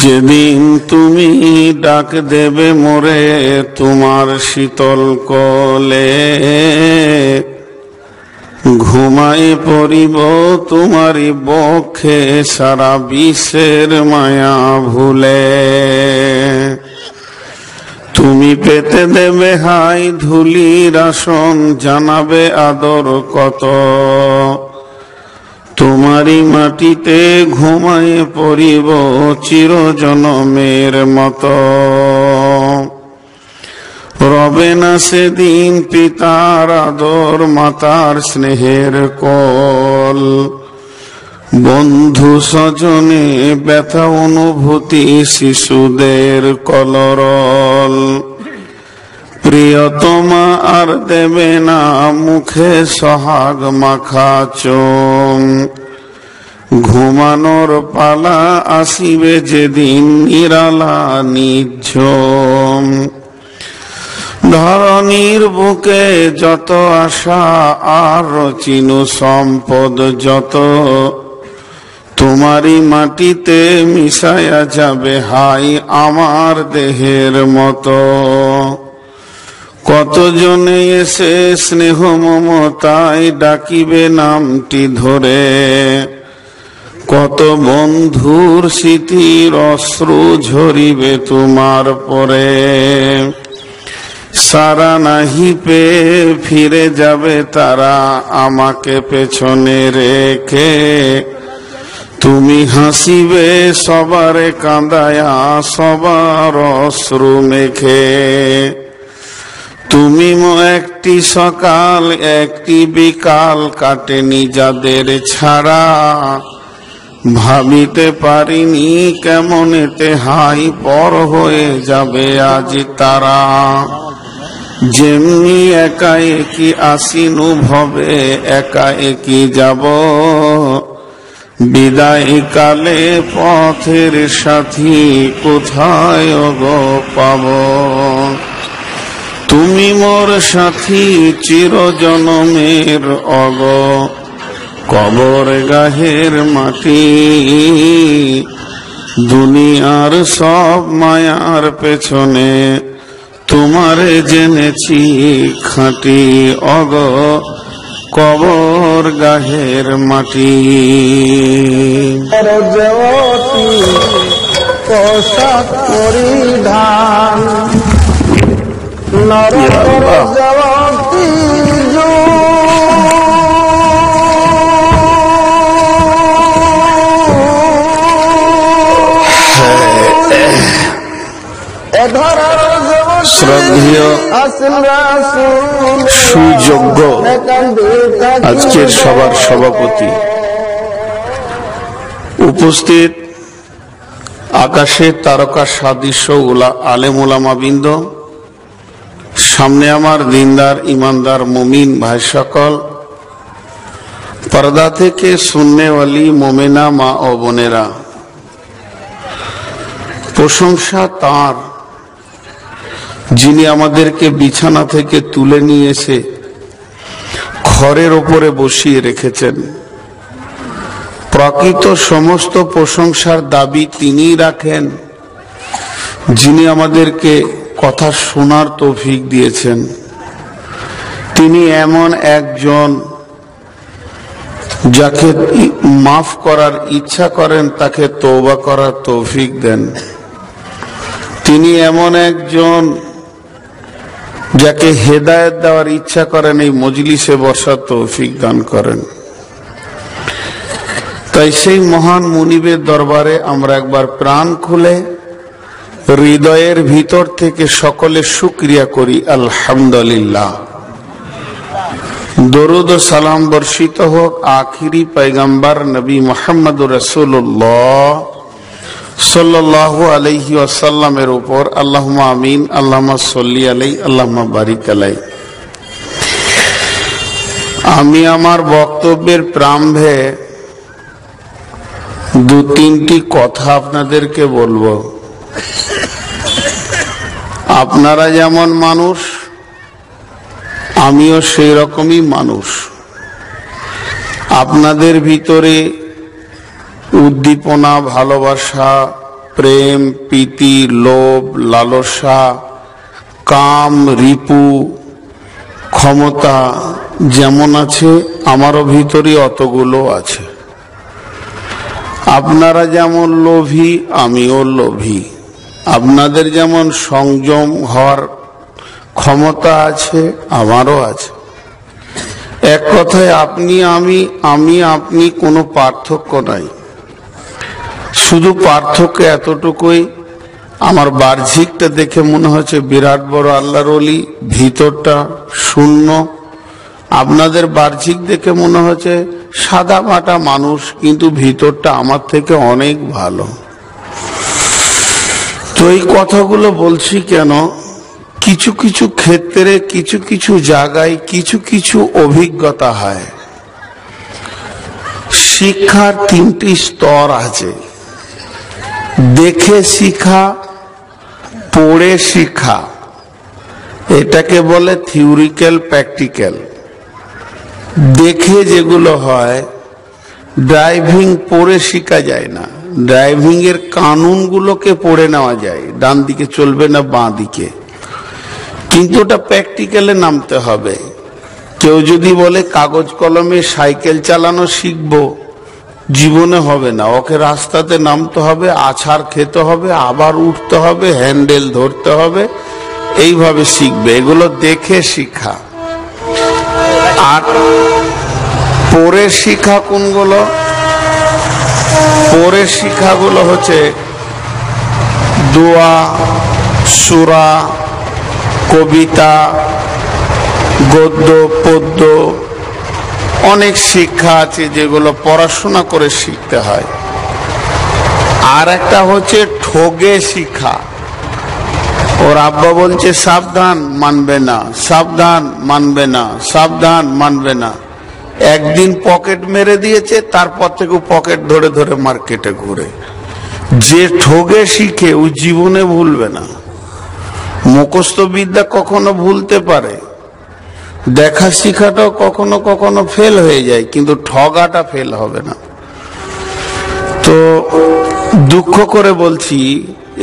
যেদিন তুমি ডাক দেবে মোরে তোমার শীতল কোলে, ঘুমাই পড়িব তোমারি বক্ষে সারা বিশ্বের মায়া ভুলে। তুমি পেতে দেবে হাই ধুলির আসন, জানাবে আদর কত, তোমারি মাটিতে ঘুমায় পড়িব চিরজনমের মতো। রবে না সেদিন পিতার আদর, মাতার স্নেহের কোল, বন্ধু স্বজনে ব্যথা অনুভূতি শিশুদের কলরল। প্রিয়তমা আর দেবে না মুখে সোহাগ মাখা চুম, ঘুমানোর পালা আসিবে যেদিন নিরালা নিঝুম। ধরণীর বুকে যত আশা আর চিনু সম্পদ যত, তোমারি মাটিতে মিশায়া যাবে হাই আমার দেহের মতো। কতজনে এসে স্নেহ মমতায় ডাকিবে নামটি ধরে, কত বন্ধুর স্মৃতির অশ্রু ঝরিবে তোমার পরে। সারা নাহি পেয়ে ফিরে যাবে তারা আমাকে পেছনে রেখে, তুমি হাসিবে সবারে কাঁদায়া সবার অশ্রু মেখে। তুমি একটি সকাল একটি বিকাল কাটেনি যাদের ছাড়া, ভাবিতে পারিনি কেমনেতে হাই পর হয়ে যাবে আজ তারা। যেমনি একা একই আসিনু ভবে একা একই যাব, বিদায় কালে পথের সাথী কোথায় গো পাব। তুমি মোর সাথী চিরজনমের অগ, কবর গাহের মাটি। দুনিয়ার সব মায়ার পেছনে তোমারে জেনেছি খাঁটি অগ, কবর গাহের মাটি। পোশাক পরিধান নরজবতি শ্রদ্ধেয় সুযোগ্য আজকের সবার সভাপতি, উপস্থিত আকাশের তারকা সাদৃশ্য আলেম ওলামাবৃন্দ, সামনে আমার দিনদার ইমানদার মুমিন ভাই সকল, পর্দা থেকে সুন্নেওয়ালি মোমেনা মা ও বোনেরা, প্রশংসা তার যিনি আমাদেরকে বিছানা থেকে তুলে নিয়ে এসে খড়ের ওপরে বসিয়ে রেখেছেন। প্রকৃত সমস্ত প্রশংসার দাবি তিনিই রাখেন যিনি আমাদেরকে কথা শোনার তৌফিক দিয়েছেন। তিনি এমন একজন যাকে মাফ করার ইচ্ছা করেন তাকে তওবা করার তৌফিক দেন। তিনি এমন একজন যাকে হেদায়েত দেওয়ার ইচ্ছা করেন এই মজলিসে বসার তৌফিক দান করেন। তাই সেই মহান মুনিবের দরবারে আমরা একবার প্রাণ খুলে হৃদয়ের ভিতর থেকে সকলে শুকরিয়া করি আলহামদুলিল্লাহ। দরুদ ও সালাম বর্ষিত হোক আখিরি পয়গম্বর নবী মুহাম্মদুর রাসূলুল্লাহ সাল্লাল্লাহু আলাইহি ওয়াসাল্লামের উপর। আল্লাহুম্মা আমিন, আল্লাহুম্মা সাল্লি আলাইহি, আল্লাহুম্মা বারিক আলাইহি। আমি আমার বক্তব্যের প্রারম্ভে দু তিনটি কথা আপনাদেরকে বলবো। আপনারা যেমন মানুষ, আমিও সেই রকমই মানুষ। আপনাদের ভিতরে উদ্দীপনা, ভালোবাসা, প্রেম, প্রীতি, লোভ, লালসা, কাম, রিপু, ক্ষমতা যেমন আছে আমারও ভিতরে অতগুলো আছে। আপনারা যেমন লোভী আমিও লোভী, আপনাদের যেমন সংযম হওয়ার ক্ষমতা আছে আমারও আছে। এক কথায় আপনি আমি, আমি আপনি, কোনো পার্থক্য নাই। শুধু পার্থক্য এতটুকুই, আমার বাহ্যিকটা দেখে মনে হচ্ছে বিরাট বড় আল্লাহর ওলি, ভিতরটা শূন্য। আপনাদের বাহ্যিক দেখে মনে হচ্ছে সাদা মাটা মানুষ, কিন্তু ভিতরটা আমার থেকে অনেক ভালো। তো এই কথাগুলো বলছি কেন, কিছু কিছু ক্ষেত্রে কিছু কিছু জায়গায় কিছু কিছু অভিজ্ঞতা হয়। শিক্ষার তিনটি স্তর আছে, দেখে শিখা, পড়ে শিখা, এটাকে বলে থিওরিক্যাল প্র্যাকটিক্যাল। দেখে যেগুলো হয়, ড্রাইভিং পড়ে শিখা যায় না, ড্রাইভিং এর কানুনগুলোকে পড়ে নেওয়া যায়, ডান দিকে চলবে না বাঁ দিকে, কিন্তু ওটা প্র্যাকটিক্যালে নামতে হবে। কেউ যদি বলে কাগজ কলমে সাইকেল চালানো শিখবো, জীবনে হবে না, ওকে রাস্তাতে নামতে হবে, আছাড় খেতে হবে, আবার উঠতে হবে, হ্যান্ডেল ধরতে হবে, এইভাবে শিখবে। এগুলো দেখে শিখা। আর পড়ে শিখা কোনগুলো? পড়ে শিখাগুলো হচ্ছে দোয়া, সূরা, কবিতা, গদ্য, পদ্য, অনেক শিক্ষা আছে যেগুলো পড়াশোনা করে শিখতে হয়। আর একটা হচ্ছে ঠগে শিখা। ওর আব্বা বলছে সাবধান, মানবে না, সাবধান, মানবে না, সাবধান, মানবে না। একদিন পকেট মেরে দিয়েছে, তারপর থেকে পকেট ধরে ধরে মার্কেটে ঘুরে। যে ঠগে শিখে ও জীবনে ভুলবে না। মুখস্থ বিদ্যা কখনো ভুলতে পারে, দেখা শিখাটাও কখনো কখনো ফেল হয়ে যায়, কিন্তু ঠগাটা ফেল হবে না। তো দুঃখ করে বলছি,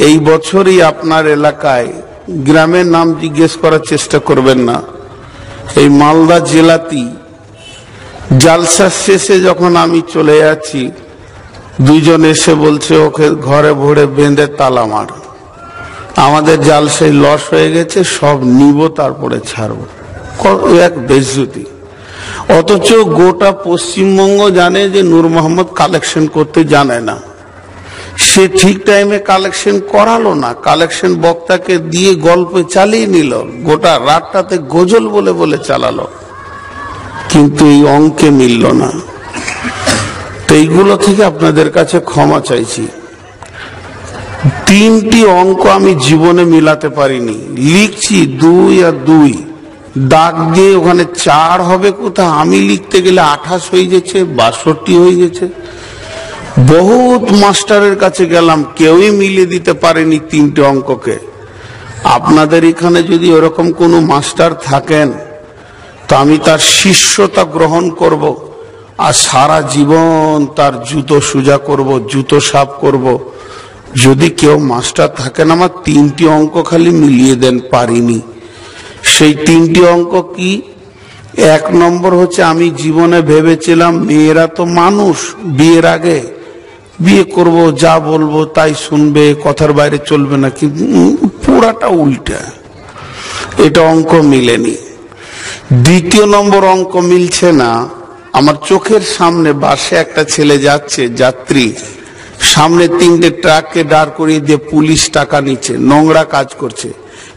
এই বছরই আপনার এলাকায়, গ্রামের নাম জিজ্ঞেস করার চেষ্টা করবেন না, এই মালদা জেলাতেই জালসার শেষে যখন আমি চলে যাচ্ছি, দুইজন এসে বলছে ওকে ঘরে ভরে বেঁধে তালা মার, আমাদের জালসায় লস হয়ে গেছে, সব নিব তারপরে ছাড়বো। এক বেজ্জতি। অথচ গোটা পশ্চিমবঙ্গ জানে যে নূর মোহাম্মদ কালেকশন করতে জানে না। সে ঠিক টাইমে কালেকশন করালো না, কালেকশন বক্তাকে দিয়ে গল্প চালিয়ে নিল, গোটা রাতটাতে গজল বলে বলে চালালো, কিন্তু এই অঙ্কে মিলল না। তো এইগুলো থেকে আপনাদের কাছে ক্ষমা চাইছি। তিনটি অঙ্ক আমি জীবনে মিলাতে পারিনি, লিখছি 2 আর 2, দাগ দিয়ে ওখানে 4 হবে কোথায়, আমি লিখতে গেলে 28 হয়ে যাচ্ছে, 62 হয়ে গেছে। বহুত মাস্টারের কাছে গেলাম, কেউই মিলিয়ে দিতে পারেনি তিনটে অঙ্ককে। আপনাদের এখানে যদি ওরকম কোনো মাস্টার থাকেন, তো আমি তার শিষ্যতা গ্রহণ করব, আর সারা জীবন তার জুতো সোজা করব, জুতো সাফ করব। যদি কেউ মাস্টার থাকেন, আমার তিনটি অঙ্ক খালি মিলিয়ে দেন, পারিনি। সেই তিনটি অঙ্ক কি? 1 নম্বর হচ্ছে, আমি জীবনে ভেবেছিলাম মেয়েরা তো মানুষ, বিয়ের আগে বিয়ে করব, যা বলবো তাই শুনবে, কথার বাইরে চলবে না, কিন্তু পুরাটা উল্টা, এটা অঙ্ক মিলেনি। 2 নম্বর অঙ্ক মিলছে না, আমার চোখের সামনে বাসে একটা ছেলে যাচ্ছে, যাত্রী, সামনে 3টে ট্রাককে দাঁড় করিয়ে দিয়ে পুলিশ টাকা নিচ্ছে, নোংরা কাজ করছে।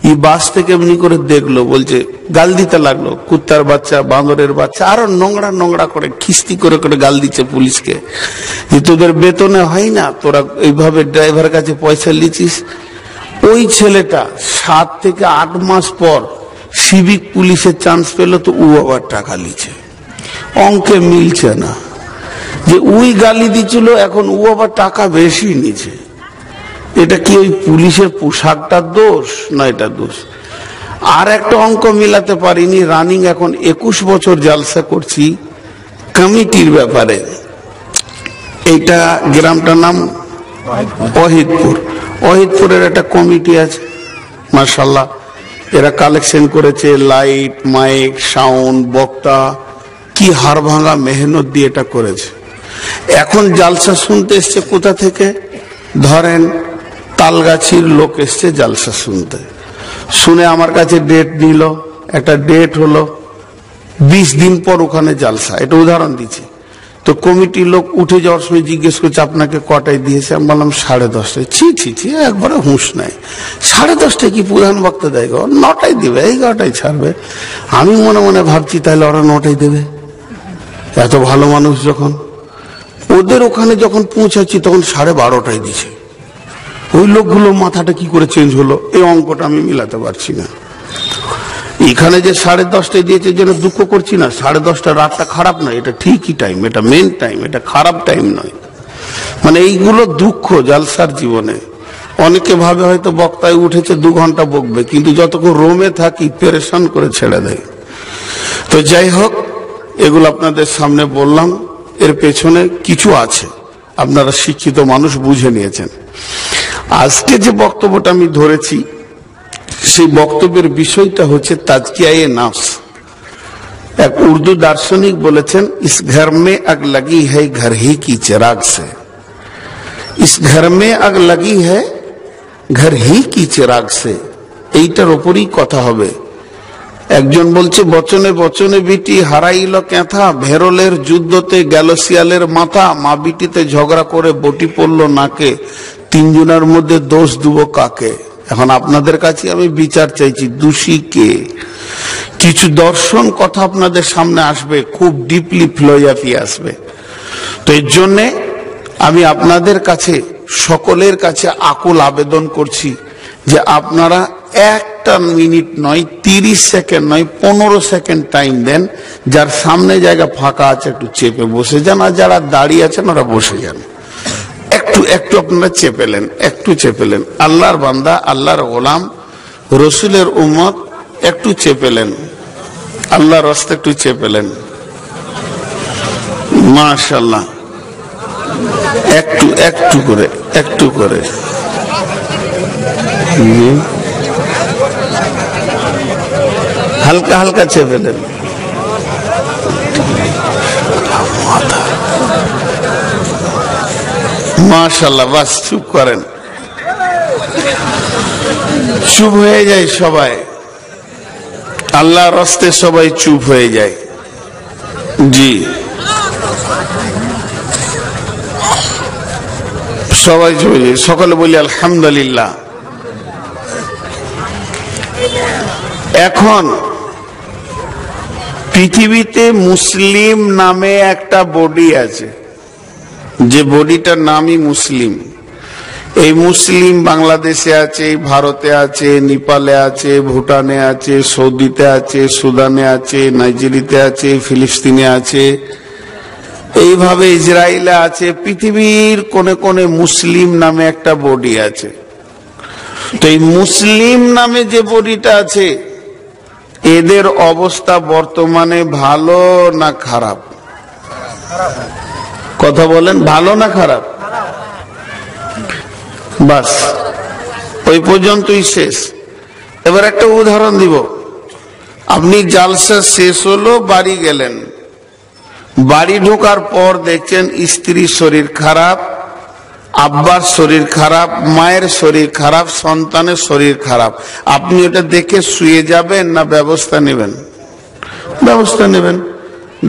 এই বাস থেকে এমনি করে দেখলো, বলছে, গাল দিতে লাগলো, কুত্তার বাচ্চা, বাঁদরের বাচ্চা, আরো নোংরা নোংরা করে খিস্তি করে করে গাল দিচ্ছে পুলিশকে, যে তোদের বেতনে হয় না, তোরা এইভাবে ড্রাইভার কাছে পয়সা লিচিস। ওই ছেলেটা 7 থেকে 8 মাস পর সিভিক পুলিশের চান্স পেল, তো ও আবার টাকা লিছে। অঙ্কে মিলছে না, যে ওই গালি দিচ্ছিল, এখন ও আবার টাকা বেশি নিচ্ছে। এটা কি ওই পুলিশের পোশাকটার দোষ, না এটা দোষ? আর একটা অঙ্ক মিলাতে পারিনি, রানিং এখন 21 বছর জালসা করছি কমিটির ব্যাপারে। এইটা গ্রামটার নাম অহিদপুরের একটা কমিটি আছে, মাশাআল্লাহ। এরা কালেকশন করেছে লাইট, মাইক, সাউন্ড, বক্তা, কি হাড় ভাঙা মেহনত দিয়ে এটা করেছে। এখন জালসা শুনতে এসছে কোথা থেকে? ধরেন তালগাছির লোক এসছে জালসা শুনতে, শুনে আমার কাছে ডেট নিল, একটা ডেট হলো 20 দিন পর ওখানে জালসা, এটা উদাহরণ দিচ্ছি। তো কমিটির লোক উঠে যাওয়ার সময় জিজ্ঞেস করছে আপনাকে কটায় দিয়েছে? আমি বললাম 10:30টায়। ছি, একবারে হুঁশ নাই। 10:30টায় কি প্রধান বক্তা দেয় গো? 9টায় দিবে, 11টায় ছাড়বে। আমি মনে মনে ভাবছি তাহলে ওরা 9টায় দেবে, এত ভালো মানুষ যখন। ওদের ওখানে যখন পৌঁছাচ্ছি তখন 12:30টায় দিছে। ওই লোকগুলো মাথাটা কি করে চেঞ্জ হলো, এই অঙ্কটা আমি মিলাতে পারছি না। এখানে যে 10:30টায় দিয়েছে যেন দুঃখ করছি না, 10:30টা রাতটা খারাপ নয়, এটা ঠিকই টাইম, এটা মেন টাইম, এটা খারাপ টাইম নয়। মানে এইগুলো দুঃখ জালসার জীবনে। অনেকে ভাবে হয়তো বক্তায় উঠেছে 2 ঘন্টা বকবে, কিন্তু যতক্ষণ রোমে থাকি পেরেশান করে ছেড়ে দেয়। তো যাই হোক, এগুলো আপনাদের সামনে বললাম, এর পেছনে কিছু আছে, আপনারা শিক্ষিত মানুষ বুঝে নিয়েছেন। আজকে যে বক্তব্যটা আমি ধরেছি সেই বক্তব্যের বিষয়টা হচ্ছে তাজকিয়ায়ে নাফস। এক উর্দু দার্শনিক বলেছেন, ইস ঘর মে আগ লাগি হ্যায় ঘর হি কি চিরাগ সে। ইস ঘর মে আগ লাগি হ্যায় ঘর হি কি চিরাগ সে। এইটার ওপরই কথা হবে। একজন বলছে, বচনে বচনে বিটি হারাইল ক্যাথা, ভেরলের যুদ্ধতে গেল শিয়ালের মাথা, মা বিটিতে ঝগড়া করে বটি পড়ল নাকে, 3 জনের মধ্যে দোষ দেব কাকে? এখন আপনাদের কাছে আমি বিচার চাইছি, দোষী কে? কিছু দর্শন কথা আপনাদের সামনে আসবে, খুব ডিপলি ফিলোসফি আসবে। তো এর জন্যে আমি আপনাদের কাছে, সকলের কাছে আকুল আবেদন করছি যে আপনারা 1 মিনিট নয়, 30 সেকেন্ড নয়, 15 সেকেন্ড টাইম দেন। যার সামনে জায়গা ফাঁকা আছে একটু চেপে বসে যান, আর যারা দাঁড়িয়ে আছেন ওরা বসে যান। একটু আপনারা চেপেলেন, একটু চেপেলেন। আল্লাহর বান্দা, আল্লাহর গোলাম, রসুলের উম্মত, একটু চেপেলেন, আল্লাহর রাস্তা একটু চেপেলেন। মাশাআল্লাহ, একটু করে হালকা হালকা চেপেলেন। মাশাআল্লাহ, বাস চুপ করেন, চুপ হয়ে যায় সবাই, আল্লাহর রাস্তে সবাই চুপ হয়ে যায়। জি, সবাই চুপ হয়ে যায়। সকলে বলি আলহামদুলিল্লাহ। এখন পৃথিবীতে মুসলিম নামে একটা বডি আছে, যে বডিটার নামই মুসলিম। এই মুসলিম বাংলাদেশে আছে, ভারতে আছে, নেপালে আছে, ভুটানে আছে, সৌদিতে আছে, সুদানে আছে, নাইজেরিয়াতে আছে, ফিলিস্তিনে আছে, এইভাবে ইসরায়েলে আছে। পৃথিবীর কোনে কোনে মুসলিম নামে একটা বডি আছে। তো এই মুসলিম নামে যে বডিটা আছে, এদের অবস্থা বর্তমানে ভালো না খারাপ? কথা বলেন, ভালো না খারাপ? বাস ওই পর্যন্তই শেষ। এবার একটা উদাহরণ দিব। আপনি জালসা শেষ হলো, বাড়ি গেলেন, বাড়ি ঢোকার পর দেখছেন স্ত্রীর শরীর খারাপ, আব্বার শরীর খারাপ, মায়ের শরীর খারাপ, সন্তানের শরীর খারাপ। আপনি ওটা দেখে শুয়ে যাবেন না ব্যবস্থা নেবেন? ব্যবস্থা নেবেন,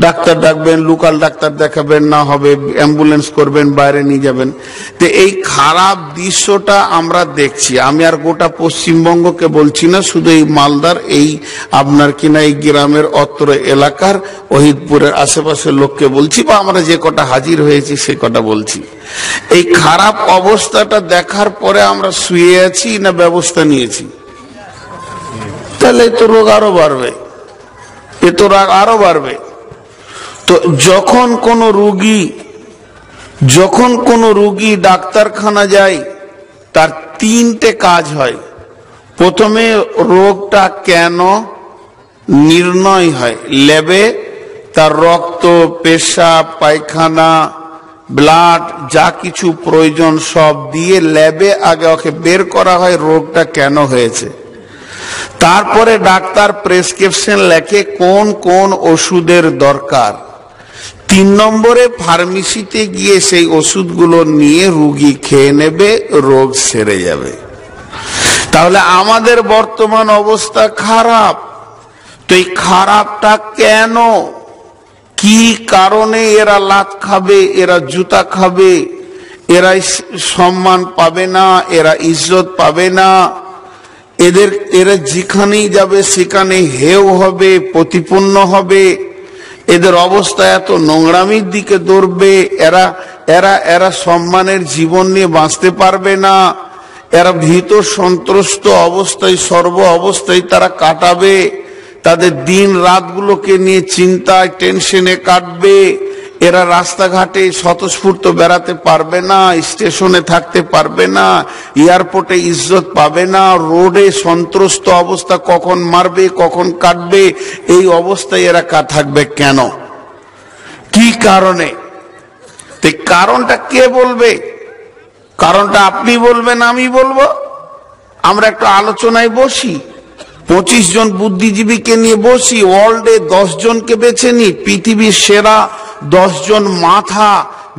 ডাক্তার ডাকবেন, লোকাল ডাক্তার দেখাবেন, না হবে অ্যাম্বুলেন্স করবেন, বাইরে নিয়ে যাবেন। তো এই খারাপ দৃশ্যটা আমরা দেখছি। আমি আর গোটা পশ্চিমবঙ্গকে বলছি না, শুধু এই মালদার, এই আপনার কিনা এই গ্রামের অত্র এলাকার ওহিদপুরের আশেপাশের লোককে বলছি, বা আমরা যে কটা হাজির হয়েছি সে কটা বলছি। এই খারাপ অবস্থাটা দেখার পরে আমরা শুয়ে আছি না ব্যবস্থা নিয়েছি? তাহলে তো রোগ আরো বাড়বে, এ তো রাগ আরো বাড়বে। তো যখন কোনো রোগী ডাক্তারখানা যায়, তার 3টে কাজ হয়। প্রথমে রোগটা কেন নির্ণয় হয়, ল্যাবে তার রক্ত, পেশাব, পায়খানা ব্লাড যা কিছু প্রয়োজন সব দিয়ে ল্যাবে আগে ওকে বের করা হয় রোগটা কেন হয়েছে। তারপরে ডাক্তার প্রেসক্রিপশন লেখে কোন কোন ওষুধের দরকার। 3 নম্বরে ফার্মেসিতে গিয়ে সেই ওষুধগুলো নিয়ে রোগী খেয়ে নেবে, রোগ সেরে যাবে। তাহলে আমাদের বর্তমান অবস্থা খারাপ। তো এই খারাপটা কেন, কি কারণে এরা লাত খাবে, এরা জুতা খাবে, এরা সম্মান পাবে না, এরা ইজ্জত পাবে না, এরা যেখানেই যাবে সেখানে হেয় হবে, প্রতিপন্ন হবে, এদের অবস্থা এত নোংরামির দিকে দৌড়বে, এরা এরা এরা সম্মানের জীবন নিয়ে বাঁচতে পারবে না, এরা ভীত সন্ত্রস্ত অবস্থায় সর্ব অবস্থায় তারা কাটাবে, তাদের দিন রাতগুলোকে নিয়ে চিন্তায় টেনশনে কাটবে, এরা রাস্তাঘাটে স্বতঃস্ফূর্ত বেড়াতে পারবে না, স্টেশনে থাকতে পারবে না, এয়ারপোর্টে ইজ্জত পাবে না, রোডে সন্ত্রস্ত অবস্থা, কখন মারবে কখন কাটবে, এই অবস্থায় এরা থাকবে কেন, কি কারণে? কারণটা কে বলবে? কারণটা আপনি বলবেন, আমি বলবো? আমরা একটু আলোচনায় বসি, 25 জন বুদ্ধিজীবীকে নিয়ে বসি, ওয়ার্ল্ডে 10 জনকে বেছে নি, পৃথিবীর সেরা 10 জন মাথা,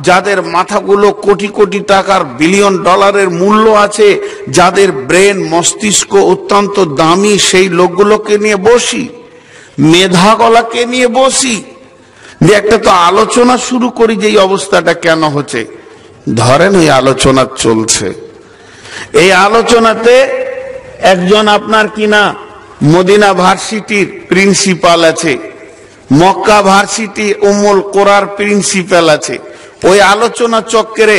যাদের মাথাগুলো কোটি কোটি টাকার বিলিয়ন ডলারের মূল্য আছে, যাদের ব্রেন মস্তিষ্ক অত্যন্ত দামি, সেই লোকগুলোকে নিয়ে বসি, মেধাগলাকে নিয়ে বসি, যে একটা তো আলোচনা শুরু করি যে এই অবস্থাটা কেন হচ্ছে। ধরেন ওই আলোচনা চলছে, এই আলোচনাতে একজন আপনার কিনা মদিনা ভার্সিটির প্রিন্সিপাল আছে, মক্কা ভার্সিটি উম্মুল কোরার প্রিন্সিপাল আছে। ওই আলোচনা চক্রে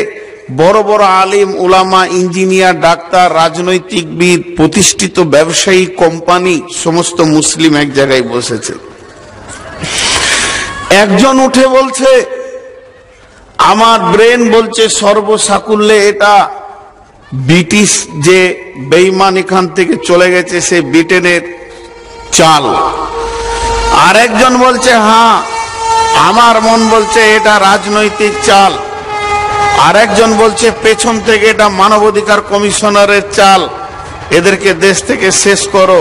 বড় বড় আলিম উলামা, ইঞ্জিনিয়ার, ডাক্তার, রাজনৈতিকবিদ, প্রতিষ্ঠিত ব্যবসায়ী, কোম্পানি, সমস্ত মুসলিম এক জায়গায় বসেছে। একজন উঠে বলছে, আমার ব্রেন বলছে সর্বসাকুল্যে এটা ব্রিটিশ যে বেঈমান এখান থেকে চলে গেছে, সে ব্রিটেনের চাল। আরেকজন বলছে হ্যাঁ, আমার মন বলছে এটা রাজনৈতিক চাল। আরেকজন বলছে পেছন থেকে এটা মানবাধিকার কমিশনারের চাল, এদেরকে দেশ থেকে শেষ করো।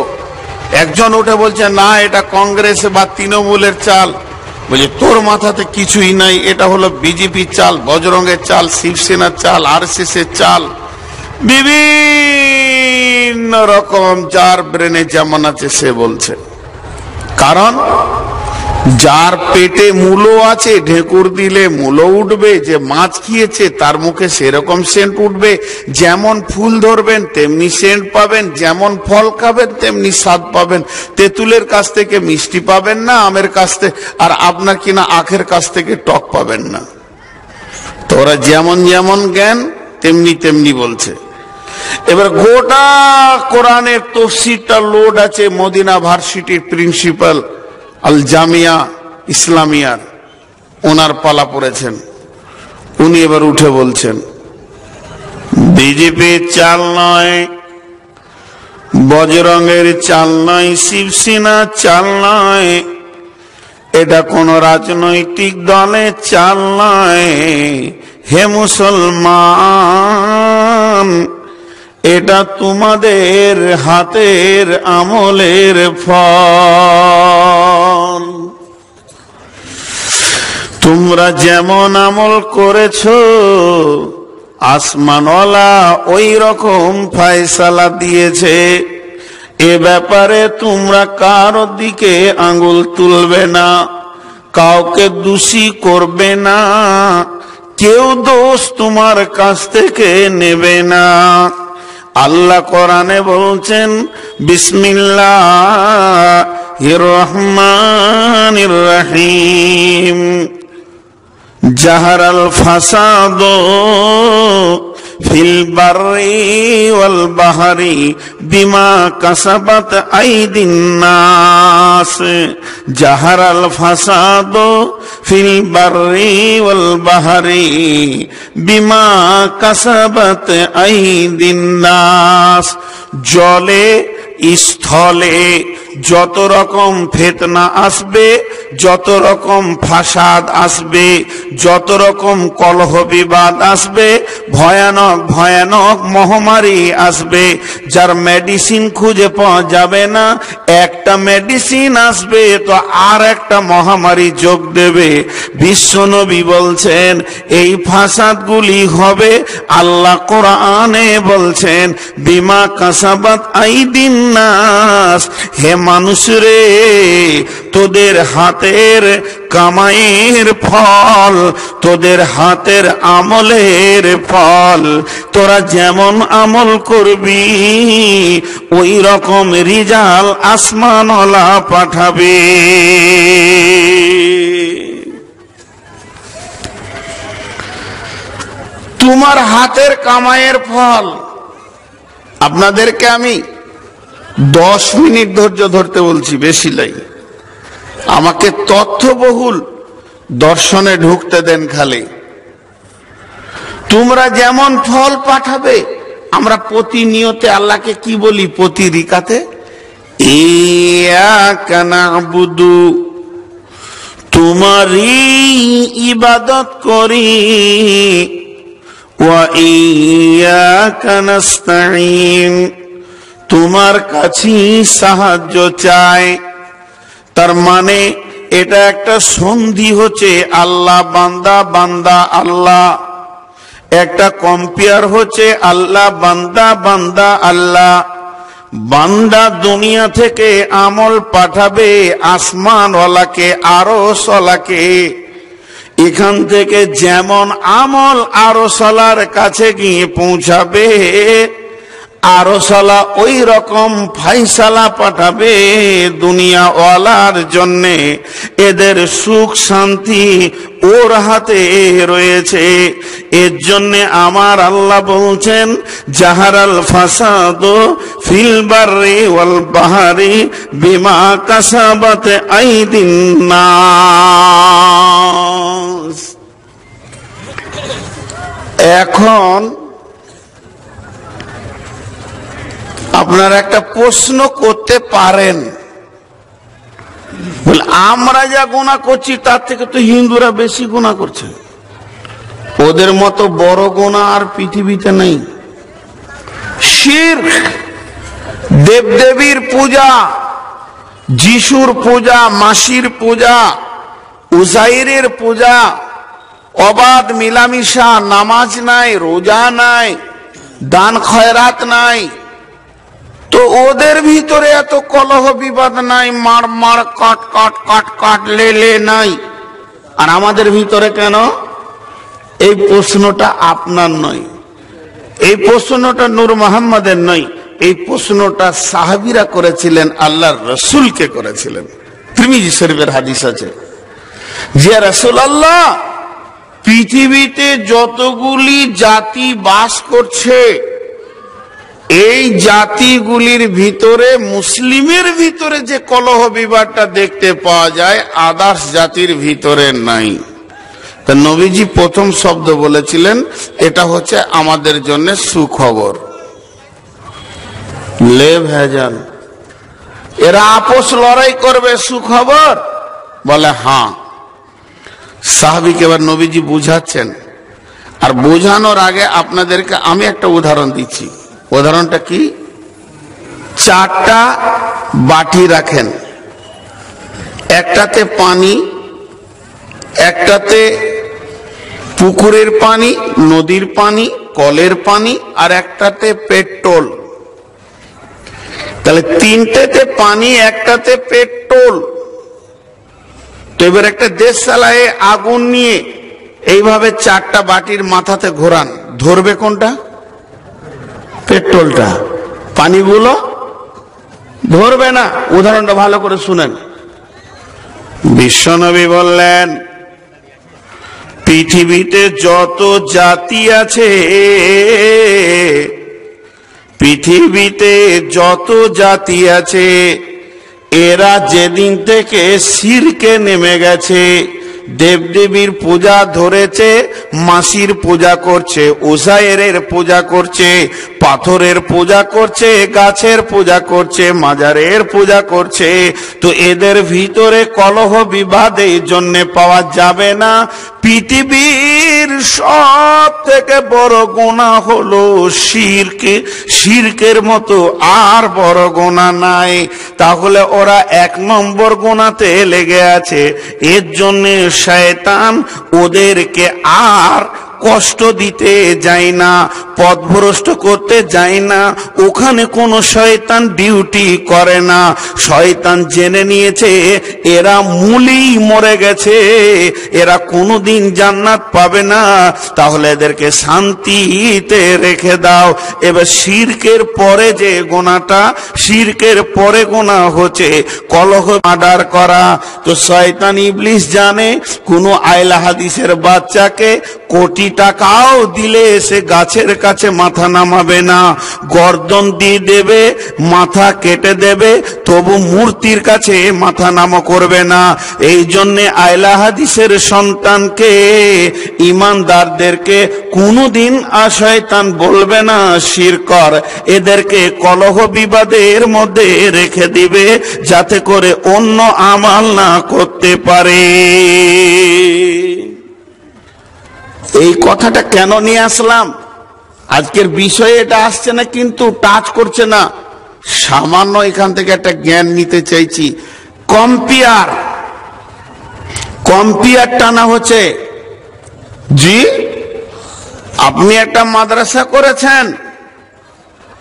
একজন উঠে বলছে না, এটা কংগ্রেস বা তৃণমূলের চাল। বলছে তোর মাথাতে কিছুই নাই, এটা হলো বিজেপির চাল, বজরঙ্গের চাল, শিবসেনার চাল, আরএসএস এর চাল। বিভিন্ন রকম যার ব্রেনে যেমন আছে সে বলছে। কারণ যার পেটে মূলো আছে, ঢেকুর দিলে মূলো উঠবে, যে মাছ খেয়েছে তার মুখে সেরকম সেন্ট উঠবে, যেমন ফুল ধরবেন তেমনি সেন্ট পাবেন, যেমন ফল খাবেন তেমনি স্বাদ পাবেন। তেঁতুলের কাছ থেকে মিষ্টি পাবেন না, আমের কাছ থেকে, আর আপনার কিনা আখের কাছ থেকে টক পাবেন না। তো ওরা যেমন যেমন জ্ঞান তেমনি তেমনি বলছে। এবার গোটা কোরআনের তফসিরটা লোড আছে মদিনা ভার্সিটির প্রিন্সিপাল আল জামিয়া ইসলামিয়ার, ওনার পালা পড়েছেন। উনি এবার উঠে বলছেন বিজেপির চাল নয়, বজরঙ্গের চাল নয়, শিবসেনার চাল নয়, এটা কোন রাজনৈতিক দলের চাল নয়। হে মুসলমান, এটা তোমাদের হাতের আমলের ফল। তোমরা যেমন আমল করেছো আসমানওয়ালা ওই রকম ফয়সালা দিয়েছে। এ ব্যাপারে তোমরা কারো দিকে আঙ্গুল তুলবে না, কাউকে দোষী করবে না, কেউ দোষ তোমার কাছ থেকে নেবে না। আল্লাহ কোরআনে বলছেন বিসমিল্লাহির রহমানির রহিম, জাহারাল ফাসাদু ফিল বাররি ওয়াল বাহরি বিমা কাসাবাত আইদিন নাস। জাহারাল ফাসাদু ফিল বাররি ওয়াল বাহরি বিমা কাসাবাত আইদিন নাস। জলে স্থলে যত রকম ফিতনা আসবে, যত রকম ফাসাদ আসবে, যত রকম কলহ বিবাদ আসবে, ভয়ানক ভয়ানক মহামারী আসবে, যার মেডিসিন খুঁজে পাওয়া যাবে না। একটা মেডিসিন আসবে তো আর একটা মহামারী যোগ দেবে। বিশ্বনবী বলছেন এই ফাসাদগুলি হবে, আল্লাহ কোরআনে বলছেন বিমা কাসাবাত আইদিন নাস, হে মানুষ রে, তোদের হাতের কামাইয়ের ফল, তোদের হাতের আমলের ফল, তোরা যেমন আমল করবি ওই রকম রিজাল আসমানওয়ালা পাঠাবে। তোমার হাতের কামাইয়ের ফল। আপনাদেরকে আমি 10 মিনিট ধৈর্য ধরতে বলছি, বেশি লাই। আমাকে তথ্যবহুল দর্শনে ঢুকতে দেন খালি। তোমরা যেমন ফল পাঠাবে, আমরা প্রতিনিয়তে আল্লাহকে কি বলি প্রতি রিকাতে? ইয়াকা না'বুদু, তোমারই ইবাদত করি, ওয়া ইয়াকা নাস্তাঈন, তোমার কাছে সাহায্য চাই। তার মানে এটা একটা সন্ধি হচ্ছে আল্লাহ বান্দা, বান্দা আল্লাহ। একটা কম্পেয়ার হচ্ছে আল্লাহ বান্দা, বান্দা আল্লাহ। বান্দা দুনিয়া থেকে আমল পাঠাবে আসমানওয়ালাকে, আরশওয়ালাকে। এখান থেকে যেমন আমল আরশওয়ালার কাছে গিয়ে পৌঁছাবে, আরশওয়ালা ওই রকম ফাইসালা পাঠাবে দুনিয়াওয়ালার জন্যে। এদের সুখ শান্তি ওর হাতে রয়েছে। এর জন্যে আমার আল্লাহ বলছেন জাহারাল ফাসাদু ফিল বাররি ওয়াল বাহরি বিমা কাসাবাত আইদিন নাস। এখন আপনারা একটা প্রশ্ন করতে পারেন, বলে আমরা যা গুনাহ করছি তার থেকে তো হিন্দুরা বেশি গুনাহ করছে। ওদের মতো বড় গুনাহ আর পৃথিবীতে নেই। শিরক, দেবদেবীর পূজা, যিশুর পূজা, মাসির পূজা, উজাইরের পূজা, অবাধ মিলামিশা, নামাজ নাই, রোজা নাই, দান খয়রাত নাই। তো ওদের ভিতরে এত কলহ বিবাদ নাই, মার মার কাট কাট কাট কাট লে নাই, আর আমাদের ভিতরে কেন? এই প্রশ্নটা আপনার নয়, এই প্রশ্নটা নূর মোহাম্মদের নয়, এই প্রশ্নটা সাহাবীরা করেছিলেন, আল্লাহর রাসূলকে করেছিলেন। তিরমিজি শরীফের হাদিস আছে যে রাসূলুল্লাহ, পৃথিবীতে যতগুলি জাতি বাস করছে এই জাতিগুলির ভিতরে মুসলিমের ভিতরে যে কলহ বিবাদটা দেখতে পাওয়া যায় আদার্স জাতির ভিতরে নাই। তা নবীজি প্রথম শব্দ বলেছিলেন এটা হচ্ছে আমাদের জন্য সুখবর। লে ভেজাল, এরা আপোষ লড়াই করবে সুখবর? বলে হ্যাঁ। সাহাবীকে এবার নবীজি বুঝাচ্ছেন, আর বোঝানোর আগে আপনাদেরকে আমি একটা উদাহরণ দিচ্ছি। উদাহরণটা কি? 4টা বাটি রাখেন, একটাতে পানি, একটাতে পুকুরের পানি, নদীর পানি, কলের পানি, আর একটাতে পেট্রোল। তাহলে 3টেতে পানি, একটাতে পেট্রোল। তো এবার একটা দেশ চালায় আগুন নিয়ে এইভাবে 4টা বাটির মাথাতে ঘোরান, ধরবে কোনটা? পেট্রোলটা। পানিগুলো ধরবে না। উদাহরণটা ভালো করে শুনেন। বিশ্বনবী বললেন পৃথিবীতে যত জাতি আছে, পৃথিবীতে যত জাতি আছে এরা যেদিন থেকে শিরকে নেমে গেছে, দেবদেবীর পূজা ধরেছে, মাসির পূজা করছে, উজায়েরের পূজা করছে, পাথরের পূজা করছে, গাছের পূজা করছে, মাজারের পূজা করছে। তো এদের ভিতরে কলহ বিবাদ এই জন্যে পাওয়া যাবে না। পৃথিবীর সব থেকে বড় গুনাহ হলো শিরক। শিরকের মতো আর বড় গুনাহ নাই। তাহলে ওরা 1 নম্বর গুনাহতে লেগে আছে। এর জন্য শয়তান ওদেরকে আর কষ্ট দিতে যায় না, পথভ্রষ্ট করতে যায় না। ওখানে কোনো শয়তান ডিউটি করে না। শয়তান জেনে নিয়েছে এরা মূলেই মরে গেছে, এরা কোনোদিন জান্নাত পাবে না, তাহলে এদেরকে শান্তিতে রেখে দাও। এবার শিরকের পরে যে গুনাহটা, শিরকের পরে গুনাহ হচ্ছে কলহ, মার্ডার করা। তো শয়তান ইবলিস জানে কোনো আয়লা হাদিসের বাচ্চাকে কোটি টাকাও দিলে সে গাছের কাছে মাথা নামাবে না, গর্দন দিয়ে দেবে, মাথা কেটে দেবে, তবু মূর্তির কাছে মাথা নামা করবে না। এই জন্য আয়লা হাদিসের সন্তানকে, ইমানদারদেরকে কোনোদিন শয়তান বলবে না শিরক কর। এদেরকে কলহ বিবাদের মধ্যে রেখে দিবে যাতে করে অন্য আমাল না করতে পারে। এই কথাটা কেন নিয়ে আসলাম? আজকের বিষয়ে এটা আসছে না, কিন্তু টাচ করছে না। সামান্য এখান থেকে একটা জ্ঞান নিতে চাইছি। কম্পিয়ার টানা হচ্ছে। জি, আপনি একটা মাদ্রাসা করেছেন,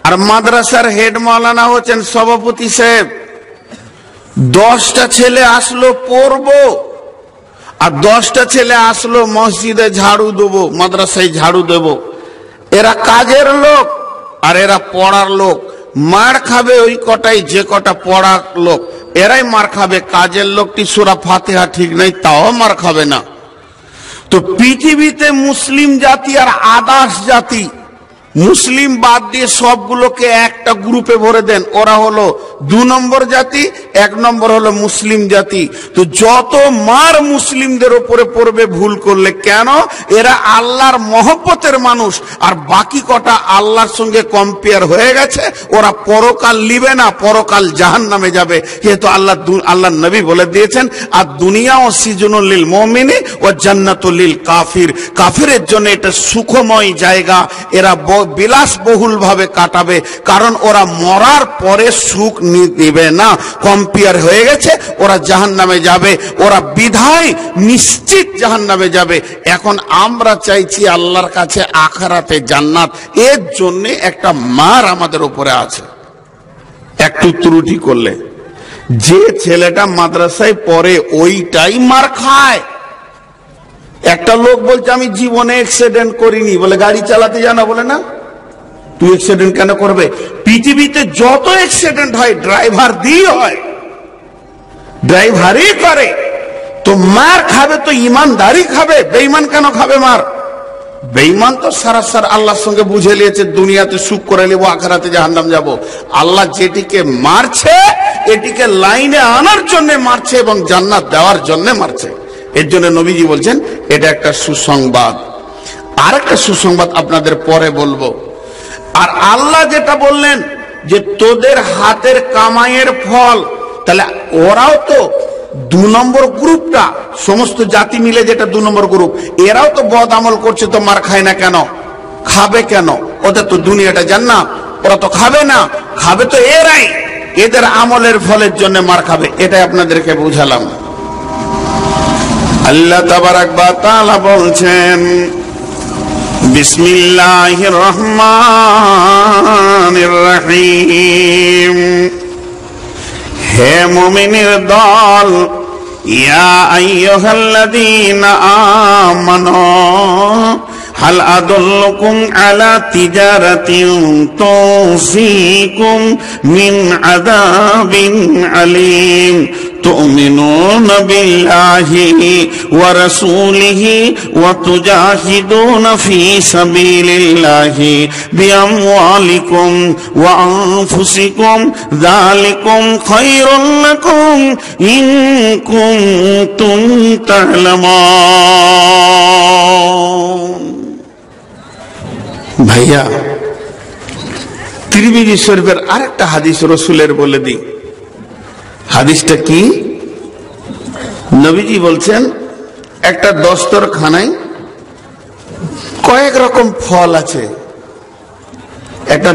আর মাদ্রাসার হেড মাওলানা হচ্ছেন সভাপতি সাহেব। 10টা ছেলে আসলো পড়বো, আর 10টা ছেলে আসলো মসজিদে ঝাড়ু দেবো, মাদ্রাসায় ঝাড়ু দেবো। এরা কাজের লোক আর এরা পড়ার লোক। মার খাবে ওই কটাই, যে কটা পড়ার লোক এরাই মার খাবে। কাজের লোকটি সূরা ফাতিহা ঠিক নাই, তাও মার খাবে না। তো পৃথিবীতে মুসলিম জাতি আর আদার্স জাতি, মুসলিম বাদ দিয়ে সবগুলোকে একটা গ্রুপে ভরে দেন, ওরা হলো 2 নম্বর জাতি, 1 নম্বর হলো মুসলিম জাতি। তো যত মার মুসলিমদের উপরে পড়বে ভুল করলে। কেন? এরা আল্লাহর মহব্বতের মানুষ, আর বাকি কটা আল্লাহর সঙ্গে কম্পেয়ার হয়ে গেছে। ওরা পরকাল লিবে না, পরকাল জাহান্নামে যাবে। যেহেতু আল্লাহর নবী বলে দিয়েছেন, আর দুনিয়া ও সিজনুল লিল মুমিনি ও জান্নাতুল লিল কাফির। কাফিরের জন্য এটা সুখময় জায়গা, এরা বিলাসবহুল ভাবে কাটাবে, কারণ ওরা মরার পরে সুখ নিবে না। কম্পেয়ার হয়ে গেছে, ওরা জাহান্নামে যাবে, ওরা বিধায় নিশ্চিত জাহান্নামে যাবে। এখন আমরা চাইছি আল্লাহর কাছে আখিরাতে জান্নাত। এর জন্য একটা মার আমাদের উপরে আছে। একটু ত্রুটি করলে যে ছেলেটা মাদ্রাসায় পড়ে ওইটাই মার খায়। একটা লোক বলছে আমি জীবনে অ্যাক্সিডেন্ট করিনি, বলে গাড়ি চালাতে জানা, বলে না তুই অ্যাক্সিডেন্ট কেন করবে? পৃথিবীতে যত অ্যাক্সিডেন্ট হয় ড্রাইভার দিয়ে হয়, ড্রাইভারই করে। তো মার খাবে তো ইমানদারি খাবে, বেঈমান কেন খাবে মার? বেঈমান তো সারাসার আল্লাহর সঙ্গে বুঝে নিয়েছে দুনিয়াতে সুখ করে নেবো, আখিরাতে জাহান্নাম যাব। আল্লাহ যেটিকে মারছে এটিকে লাইনে আনার জন্য মারছে এবং জান্নাত দেওয়ার জন্য মারছে। এর জন্য নবীজি বলছেন এটা একটা সুসংবাদ। আর একটা সুসংবাদ আপনাদের পরে বলবো। আর আল্লাহ যেটা বললেন যে তোদের হাতের কামাইয়ের ফল, তাহলে ওরাও তো 2 নম্বর গ্রুপটা, সমস্ত জাতি মিলে যেটা 2 নম্বর গ্রুপ, এরাও তো বদ আমল করছে, তো মার খায় না কেন? খাবে কেন? ওদের তো দুনিয়াটা জান্নাত, ওরা তো খাবে না। খাবে তো এরাই, এদের আমলের ফলের জন্য মার খাবে। এটাই আপনাদেরকে বুঝালাম। আল্লাহ তাবারাক ওয়া তাআলা বলছেন বিসমিল্লাহির রহমানির রহিম, হে মুমিনের দল, ইয়া আইয়ুহাল্লাযীনা আমানু হাল আদুল্লুকুম আলা তিজারাতিন তুফিকুম মিন আযাবিন আলীম تؤمنون بالله ورسوله وتجاهدون في سبيل الله بأموالكم وأنفسكم ذلكم خير لكم إن كنتم تعلمون ভাইয়া তিরমিজি শরীফের আরেকটা হাদিস রাসূলের বলে দিই। হাদিসটা কি? নবীজি বলছেন একটা দস্তরখানায় কয়েক রকম ফল আছে, একটা